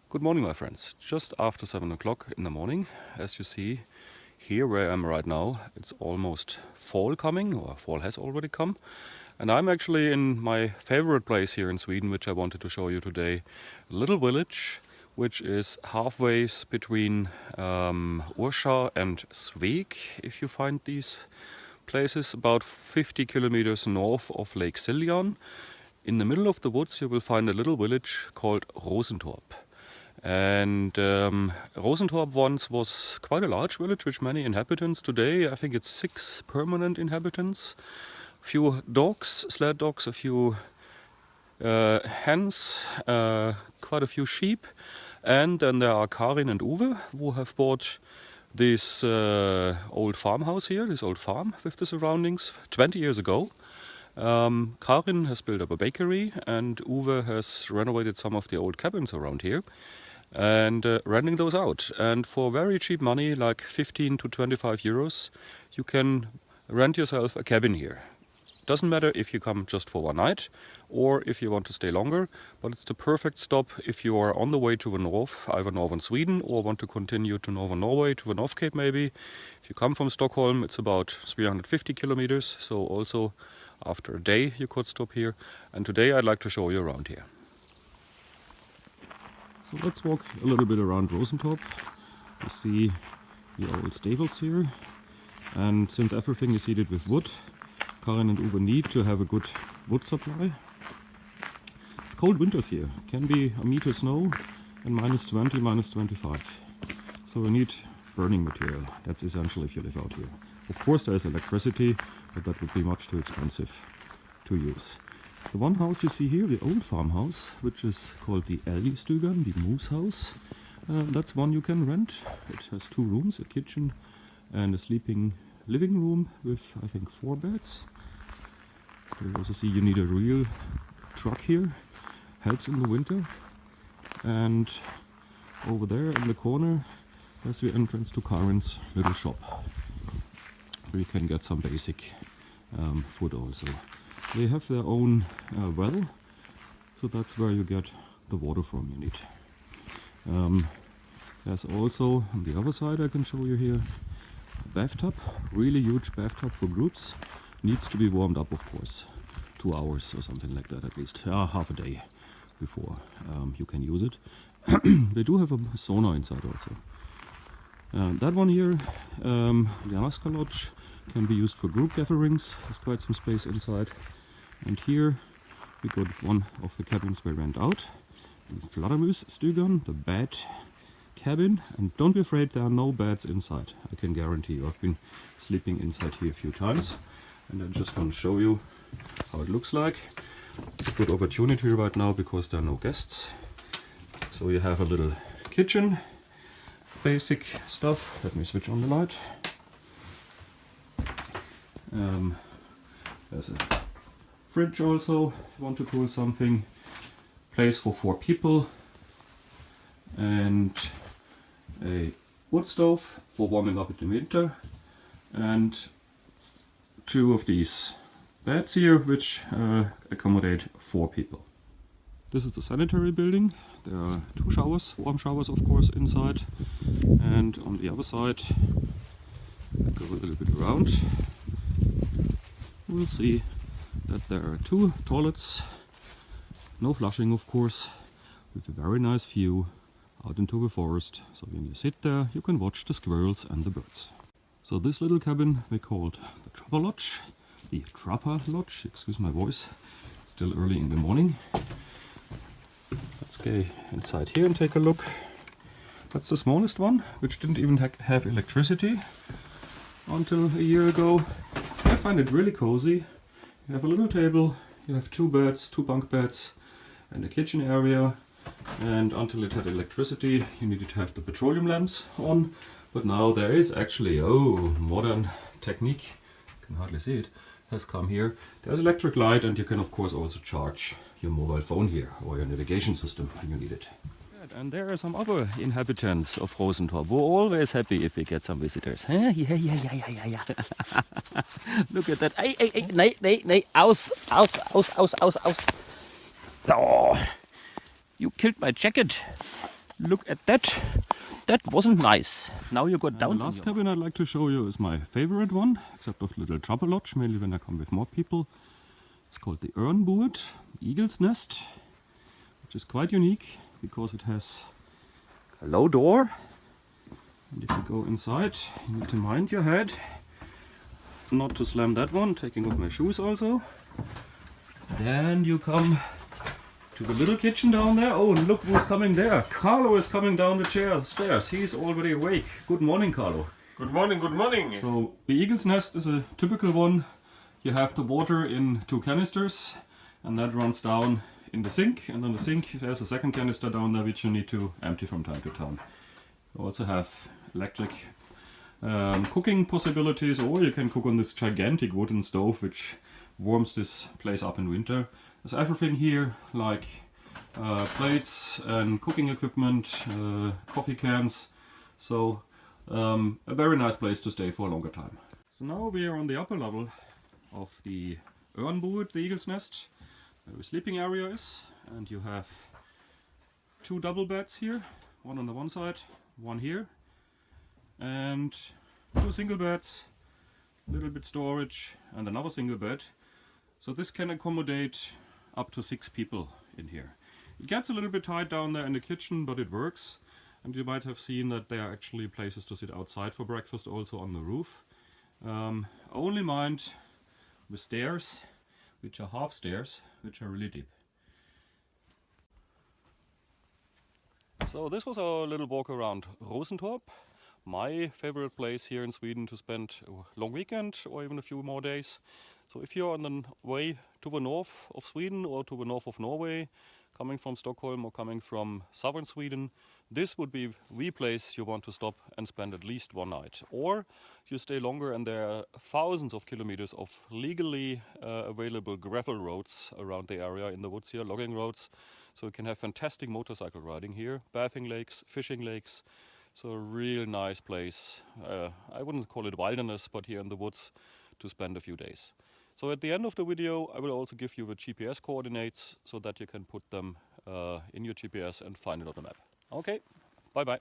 Good morning, my friends. Just after 7 o'clock in the morning. As you see here where I am right now, it's almost fall coming, or fall has already come. And I'm actually in my favorite place here in Sweden, which I wanted to show you today. A little village, which is halfway between ORSA and Sveg, if you find these places, about 50 kilometers north of Lake Siljan. In the middle of the woods you will find a little village called Rosentorp. And Rosentorp once was quite a large village with many inhabitants. Today I think it's 6 permanent inhabitants. A few dogs, sled dogs, a few hens, quite a few sheep. And then there are Karin and Uwe, who have bought this old farmhouse here, this old farm with the surroundings 20 years ago. Karin has built up a bakery and Uwe has renovated some of the old cabins around here and renting those out. And for very cheap money, like 15 to 25 euros, you can rent yourself a cabin here. Doesn't matter if you come just for one night or if you want to stay longer, but it's the perfect stop if you are on the way to the north, either northern Sweden or want to continue to northern Norway, to the North Cape maybe. If you come from Stockholm, it's about 350 kilometers, so also after a day you could stop here. And today I'd like to show you around here. So let's walk a little bit around Rosentorp. You see the old stables here, and since everything is heated with wood, Karin and Uwe need to have a good wood supply. It's cold winters here, can be a meter snow and minus 20, minus 25. So we need burning material, that's essential if you live out here. Of course there is electricity, but that would be much too expensive to use. The one house you see here, the old farmhouse, which is called the Älgstugan, the moose house, that's one you can rent. It has 2 rooms, a kitchen and a sleeping living room with I think 4 beds. You also see you need a real truck here, helps in the winter. And over there in the corner there's the entrance to Karin's little shop, where you can get some basic food also. They have their own well, so that's where you get the water from you need. There's also, on the other side I can show you here, a bathtub, really huge bathtub for groups. Needs to be warmed up, of course, 2 hours or something like that at least, half a day before you can use it. They do have a sauna inside also. That one here, the Alaska Lodge, can be used for group gatherings. There's quite some space inside. And here we got one of the cabins we rent out. Fladdermusstugan, the bed cabin. And don't be afraid, there are no beds inside. I can guarantee you. I've been sleeping inside here a few times. And I just want to show you how it looks like. It's a good opportunity right now because there are no guests. So you have a little kitchen, basic stuff. Let me switch on the light. There's a fridge also, if you want to cool something. Place for 4 people. And a wood stove for warming up in the winter. And 2 of these beds here, which accommodate 4 people. This is the sanitary building. There are 2 showers, warm showers of course, inside. And on the other side, I'll go a little bit around. We'll see that there are 2 toilets, no flushing of course, with a very nice view out into the forest. So when you sit there, you can watch the squirrels and the birds. So this little cabin we called the Trapper Lodge. The Trapper Lodge, excuse my voice, it's still early in the morning. Let's go inside here and take a look. That's the smallest one, which didn't even have electricity until a year ago. I find it really cozy. You have a little table, you have 2 beds, 2 bunk beds and a kitchen area. And until it had electricity, you needed to have the petroleum lamps on. But now there is actually, modern technique, you can hardly see it, has come here. There's electric light and you can of course also charge your mobile phone here or your navigation system when you need it. And there are some other inhabitants of Rosentorp. We're always happy if we get some visitors. Huh? Yeah. Look at that. Hey, nee, aus. Oh, you killed my jacket. Look at that. That wasn't nice. Now you got down. The last cabin I'd like to show you is my favorite one, except of little trouble lodge, mainly when I come with more people. It's called the Ørnbuet, Eagle's Nest, which is quite unique because it has a low door. And if you go inside, you need to mind your head not to slam that one, taking off my shoes also. Then you come to the little kitchen down there. Oh, and look who's coming there. Carlo is coming down the stairs. He's already awake. Good morning, Carlo. Good morning, good morning. So the Eagle's Nest is a typical one. You have the water in 2 canisters and that runs down in the sink. And on the sink there's a second canister down there which you need to empty from time to time. You also have electric cooking possibilities, or you can cook on this gigantic wooden stove which warms this place up in winter. There's everything here, like plates and cooking equipment, coffee cans, so a very nice place to stay for a longer time. So now we are on the upper level of the Ørnbuet, the Eagle's Nest, where the sleeping area is, and you have 2 double beds here, one on the one side, one here, and 2 single beds, a little bit storage, and another single bed. So this can accommodate up to 6 people in here. It gets a little bit tight down there in the kitchen, but it works. And you might have seen that there are actually places to sit outside for breakfast, also on the roof. Only mind the stairs, which are half stairs, which are really deep. So this was our little walk around Rosentorp, my favorite place here in Sweden to spend a long weekend or even a few more days. So if you're on the way to the north of Sweden or to the north of Norway, coming from Stockholm or coming from southern Sweden, this would be the place you want to stop and spend at least one night. Or you stay longer and there are thousands of kilometers of legally available gravel roads around the area in the woods here, logging roads. So you can have fantastic motorcycle riding here, bathing lakes, fishing lakes. So a real nice place. I wouldn't call it wilderness, but here in the woods to spend a few days. So at the end of the video I will also give you the GPS coordinates so that you can put them in your GPS and find it on the map. Okay, bye bye.